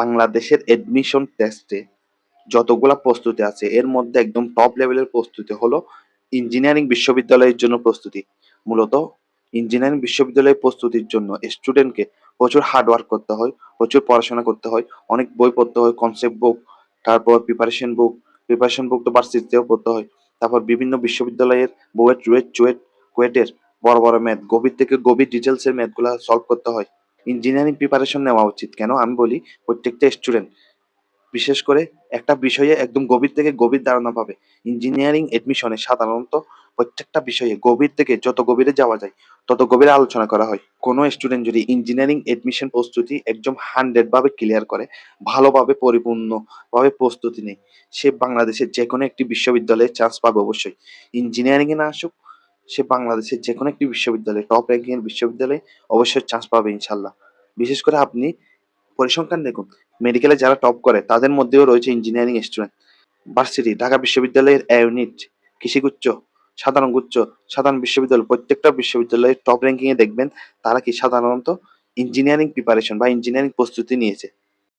বাংলাদেশের এডমিশন টেস্টে যতগুলা প্রস্তুতি আছে এর মধ্যে একদম টপ লেভেলের প্রস্তুতি হলো ইঞ্জিনিয়ারিং বিশ্ববিদ্যালয়ের জন্য প্রস্তুতি। মূলত ইঞ্জিনিয়ারিং বিশ্ববিদ্যালয়ের প্রস্তুতির জন্য স্টুডেন্টকে প্রচুর হার্ড ওয়ার্ক করতে হয়, প্রচুর পড়াশোনা করতে হয়, অনেক বই পড়তে হয়, কনসেপ্ট বুক, তারপর প্রিপারেশন বুক তো ভার্সিটিতেও পড়তে হয়। তারপর বিভিন্ন বিশ্ববিদ্যালয়ের বুয়েট, রুয়েট, চুয়েট, কুয়েটের বড় বড় ম্যাথ, গভীর থেকে গভীর ডিটেলস এর ম্যাথগুলা সলভ করতে হয়। ইঞ্জিনিয়ারিং প্রিপারেশন নেওয়া উচিত। কেন? আমি বলি প্রত্যেকটা স্টুডেন্ট বিশেষ করে একটা বিষয়ে একদম গভীর থেকে গভীর ধারণা পাবে। ইঞ্জিনিয়ারিং এডমিশনে সাধারণত প্রত্যেকটা বিষয়ে গভীর থেকে যত গভীরে যাওয়া যায় তত গভীরে আলোচনা করা হয়। কোনো স্টুডেন্ট যদি ইঞ্জিনিয়ারিং এডমিশন প্রস্তুতি একদম 100 ভাবে ক্লিয়ার করে, ভালোভাবে পরিপূর্ণভাবে প্রস্তুতি নেয়, সে বাংলাদেশের যেকোনো একটি বিশ্ববিদ্যালয়ে চান্স পাবে অবশ্যই। ইঞ্জিনিয়ারিং এ না আসুক, সে বাংলাদেশের যেকোনো একটি বিশ্ববিদ্যালয়ে টপ র‍্যাংকিং এর বিশ্ববিদ্যালয়ে অবশ্যই চান্স পাবে ইনশাআল্লাহ। বিশেষ করে আপনি পরিসংখ্যান দেখুন, মেডিকেলে যারা টপ করে তাদের মধ্যেও রয়েছে ইঞ্জিনিয়ারিং স্টুডেন্ট। ভার্সিটি, ঢাকা বিশ্ববিদ্যালয়ের এ ইউনিট, কৃষিগুচ্ছ, সাধারণ গুচ্ছ, সাধারণ বিশ্ববিদ্যালয়, প্রত্যেকটা বিশ্ববিদ্যালয়ের টপ র‍্যাংকিং এ দেখবেন তারা কি সাধারণত ইঞ্জিনিয়ারিং প্রিপারেশন বা ইঞ্জিনিয়ারিং প্রস্তুতি নিয়েছে।